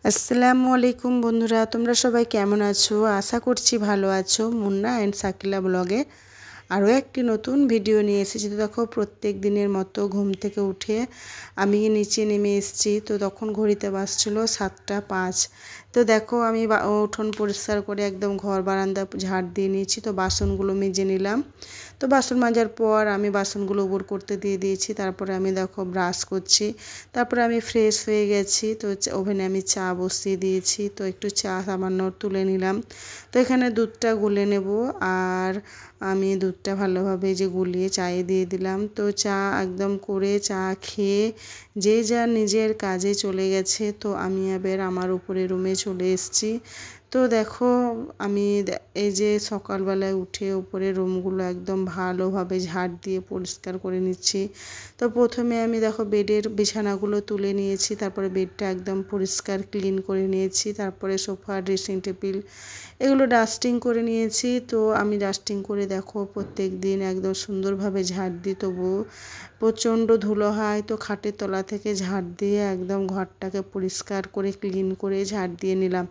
আসসালামু আলাইকুম বন্ধুরা, তোমরা সবাই কেমন আছো? আশা করছি ভালো আছো। মুন্না অ্যান্ড সাকিলা ব্লগে আরও একটি নতুন ভিডিও নিয়ে এসেছি। তো দেখো, প্রত্যেক দিনের মতো ঘুম থেকে উঠে আমি নিচে নেমে এসেছি। তো তখন ঘড়িতে বাজছিল 7টা 5। তো দেখো, আমি উঠোন পরিষ্কার করে একদম ঘর বারান্দা ঝাড় দিয়ে নিয়েছি। তো বাসনগুলো মেজে নিলাম। তো বাসন মাজার পর আমি বাসনগুলো উপর করতে দিয়ে দিয়েছি। তারপরে আমি দেখো ব্রাশ করছি। তারপরে আমি ফ্রেশ হয়ে গেছি। তো ওভেনে আমি চা বসিয়ে দিয়েছি। তো একটু চা সামান্য তুলে নিলাম। তো এখানে দুধটা গুলে নেব, আর আমি দুধটা ভালোভাবে যে গুলিয়ে চায়ে দিয়ে দিলাম। তো চা একদম করে চা খেয়ে যে যা নিজের কাজে চলে গেছে। তো আমি এবার আমার উপরে রুমে চলে এসেছি। তো দেখো, আমি এই যে সকালবেলায় উঠে উপরে রুমগুলো একদম ভালোভাবে ঝাড় দিয়ে পরিষ্কার করে নিচ্ছি। তো প্রথমে আমি দেখো বেডের বিছানাগুলো তুলে নিয়েছি। তারপরে বেডটা একদম পরিষ্কার ক্লিন করে নিয়েছি। তারপরে সোফা, ড্রেসিং টেবিল এগুলো ডাস্টিং করে নিয়েছি। তো আমি ডাস্টিং করে দেখো প্রত্যেক দিন একদম সুন্দরভাবে ঝাড় দিই, তবুও প্রচণ্ড ধুলো হয়। তো খাটের তলা থেকে ঝাড় দিয়ে একদম ঘরটাকে পরিষ্কার করে ক্লিন করে ঝাড় দিয়ে নিলাম।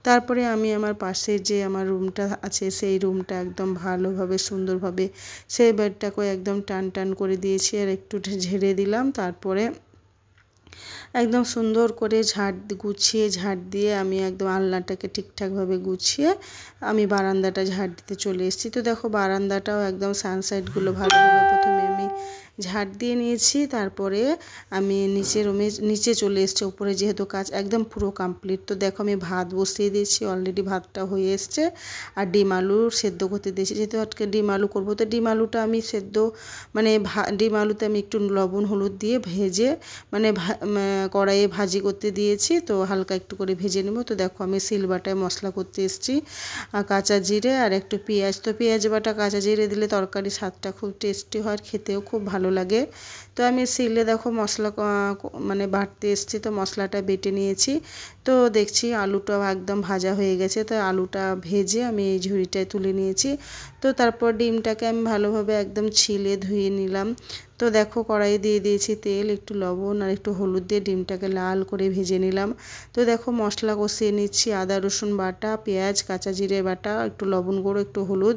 তারপরে আমি আমার পাশে যে আমার রুমটা আছে সেই রুমটা একদম ভালোভাবে সুন্দরভাবে সেই বেডটাকে একদম টান টান করে দিয়েছি আর একটু ঝেড়ে দিলাম। তারপরে একদম সুন্দর করে গুছিয়ে ঝাড় দিয়ে আমি একদম আলনাটাকে ঠিকঠাকভাবে গুছিয়ে আমি বারান্দাটা ঝাড় দিতে চলে এসেছি। তো দেখো, বারান্দাটাও একদম সানসাইডগুলো ভালোভাবে প্রথমে আমি ঝাড় দিয়ে নিয়েছি। তারপরে আমি নিচে চলে এসেছি। উপরে যেহেতু কাজ একদম পুরো কমপ্লিট। তো দেখো, আমি ভাত বসিয়ে দিয়েছি। অলরেডি ভাতটা হয়ে এসছে। আর ডিম আলু সেদ্ধ করতে দিয়েছি। যেহেতু আজকে ডিম আলু করবো, তো ডিম আলুটা আমি সেদ্ধ ডিম আলুতে আমি একটু লবণ হলুদ দিয়ে ভেজে কড়াইয়ে ভাজি করতে দিয়েছি। তো হালকা একটু করে ভেজে নেব। তো দেখো, আমি শিলবাটায় মশলা করতে এসেছি। কাঁচা জিরে আর একটু পেঁয়াজ। তো পেঁয়াজ বাটা কাঁচা জিরে দিলে তরকারি স্বাদটা খুব টেস্টি হয়, খেতেও খুব ভালো লাগে। তো আমি শিলে দেখো মশলা বাটতে এসেছি। তো মশলাটা বেটে নিয়েছি। তো দেখছি আলুটাও একদম ভাজা হয়ে গেছে। তো আলুটা ভেজে আমি এই ঝুড়িটায় তুলে নিয়েছি। তো তারপর ডিমটাকে আমি ভালোভাবে একদম ছিলে ধুয়ে নিলাম। তো দেখো, কড়াইয়ে দিয়ে দিয়েছি তেল, একটু লবণ আর একটু হলুদ দিয়ে ডিমটাকে লাল করে ভেজে নিলাম। তো দেখো, মশলা কষিয়ে নিচ্ছি। আদা রসুন বাটা, পেঁয়াজ, কাঁচা জিরে বাটা, একটু লবণ গুঁড়ো, একটু হলুদ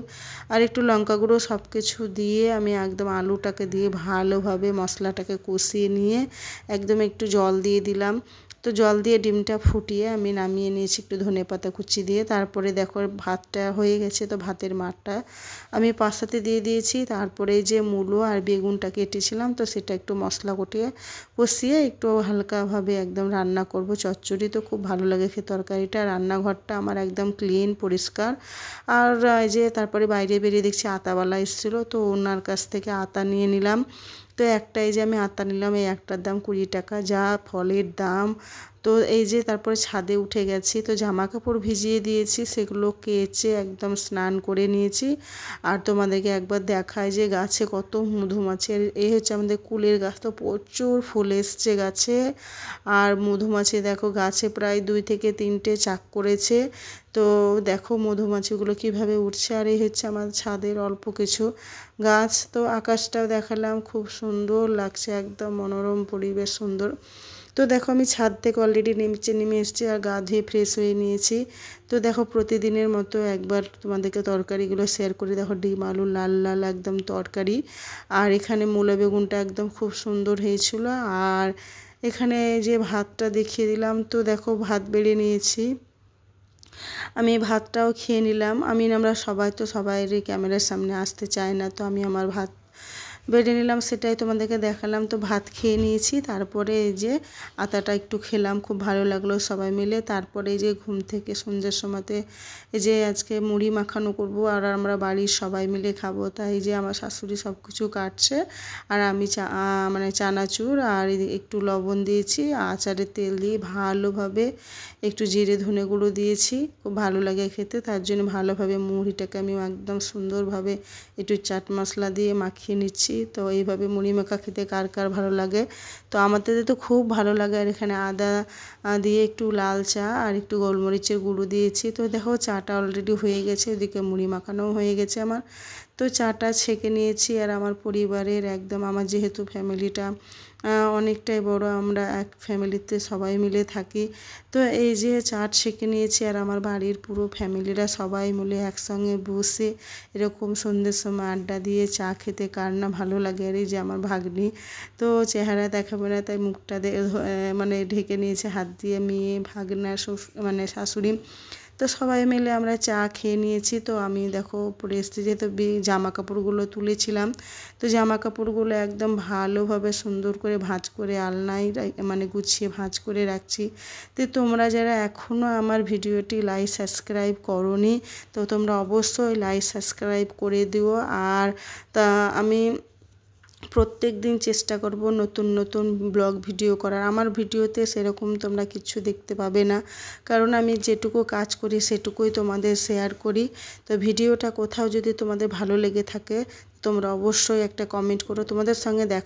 আর একটু লঙ্কা গুঁড়ো সব কিছু দিয়ে আমি একদম আলুটাকে দিয়ে ভালোভাবে মশলাটাকে কষিয়ে নিয়ে একদম একটু জল দিয়ে দিলাম। তো জল দিয়ে ডিমটা ফুটিয়ে আমি নামিয়ে নিয়েছি একটু ধনেপাতা কুচি দিয়ে। তারপরে দেখো, ভাতটা হয়ে গেছে। তো ভাতের মাঠটা আমি পাশাতে দিয়ে দিয়েছি। তারপরে যে মূলো আর বেগুনটা কেটেছিলাম, তো সেটা একটু মশলা কষিয়ে একটু হালকাভাবে একদম রান্না করব। চচ্চড়ি তো খুব ভালো লাগে খেতে তরকারিটা। রান্নাঘরটা আমার একদম ক্লিন পরিষ্কার। আর এই যে তারপরে বাইরে বেরিয়ে দেখছি আতাওয়ালা এসেছিলো। তো ওনার কাছ থেকে আতা নিয়ে নিলাম। তো এই যে আমি আতা নিলাম, এই একটার দাম 20 টাকা, যা ফলের দাম। তো এই যে তারপরে ছাদে উঠে গেছি। তো জামা কাপড় ভিজিয়ে দিয়েছি, সেগুলো কেচে একদম স্নান করে নিয়েছি। আর তোমাদেরকে একবার দেখায় যে গাছে কত মধুমাছি। এই হচ্ছে আমাদের কুলের গাছ। তো প্রচুর ফুল এসছে গাছে। আর মধুমাছি দেখো গাছে প্রায় 2 থেকে 3টে চাক করেছে। তো দেখো মধুমাছিগুলো কিভাবে উঠছে। আর এই হচ্ছে আমার ছাদের অল্প কিছু গাছ। তো আকাশটাও দেখালাম, খুব সুন্দর লাগছে, একদম মনোরম পরিবেশ, সুন্দর। তো দেখো, আমি ছাদ থেকে অলরেডি নেমে এসেছি আর গা ধুয়ে ফ্রেশ হয়ে নিয়েছি। তো দেখো, প্রতিদিনের মতো একবার তোমাদেরকে তরকারিগুলো শেয়ার করি। দেখো, ডিম আলু লাল লাল একদম তরকারি। আর এখানে মূলা বেগুনটা একদম খুব সুন্দর হয়েছিল। আর এখানে যে ভাতটা দেখিয়ে দিলাম। তো দেখো, ভাত বেড়ে নিয়েছি। আমি ভাতটাও খেয়ে নিলাম। আমরা সবাই তো সবাইয়েরই ক্যামেরার সামনে আসতে চায় না। তো আমি আমার ভাত বেড়ে নিলাম, সেটাই তোমাদেরকে দেখালাম। তো ভাত খেয়ে নিয়েছি। তারপরে এই যে আতাটা একটু খেলাম, খুব ভালো লাগলো সবাই মিলে। তারপরে এই যে ঘুম থেকে সন্ধ্যের সময়তে এই যে আজকে মুড়ি মাখানো করব আর আমরা বাড়ির সবাই মিলে খাবো। তাই যে আমার শাশুড়ি সব কিছু কাটছে আর আমি চানাচুর আর একটু লবণ দিয়েছি, আচারের তেল দিয়ে ভালোভাবে একটু জিরে ধনে গুঁড়ো দিয়েছি, খুব ভালো লাগে খেতে। তার জন্য ভালোভাবে মুড়িটাকে আমি একদম সুন্দরভাবে একটু চাট মশলা দিয়ে মাখিয়ে নিচ্ছি। তো এইভাবে মুড়ি মাখা খেতে কার কার ভালো লাগে। তো আমাদের তো খুব ভালো লাগে। আর এখানে আদা দিয়ে একটু লাল চা আর একটু গোলমরিচের গুঁড়ো দিয়েছি। তো দেখো, চাটা অলরেডি হয়ে গেছে, ওদিকে মুড়ি মাখানোও হয়ে গেছে আমার। তো চাটা ছেঁকে নিয়েছি। আর আমার পরিবারের একদম আমার যেহেতু ফ্যামিলিটা অনেকটাই বড়, আমরা এক ফ্যামিলিতে সবাই মিলে থাকি। তো এই যে চাট ছেঁকে নিয়েছি আর আমার বাড়ির পুরো ফ্যামিলিরা সবাই মিলে একসঙ্গে বসে এরকম সন্ধ্যের সময় আড্ডা দিয়ে চা খেতে কার না ভালো লাগে। আর এই যে আমার ভাগ্নি, তো চেহারা দেখাবে না তাই মুখটা মানে ঢেকে নিয়েছে হাত দিয়ে, মেয়ে, ভাগনা, মানে শাশুড়ি। তো সবাই মিলে আমরা চা খেয়ে নিয়েছি। তো আমি দেখো পরে এসেছি, যেহেতু জামা কাপড়গুলো তুলেছিলাম, তো জামা কাপড়গুলো একদম ভালোভাবে সুন্দর করে ভাঁজ করে আলনায় মানে গুছিয়ে ভাঁজ করে রাখছি। তো তোমরা যারা এখনও আমার ভিডিওটি লাইক সাবস্ক্রাইব করোনি, তো তোমরা অবশ্যই লাইক সাবস্ক্রাইব করে দিও। আর তা আমি প্রত্যেক দিন চেষ্টা করব নতুন নতুন ব্লগ ভিডিও করার। আমার ভিডিওতে সেরকম তোমরা কিছু দেখতে পাবে না, কারণ আমি যেটুকু কাজ করি সেটুকুই তোমাদের শেয়ার করি। তো ভিডিওটা কোথাও যদি তোমাদের ভালো লেগে থাকে তোমরা অবশ্যই একটা কমেন্ট করো। তোমাদের সঙ্গে দেখা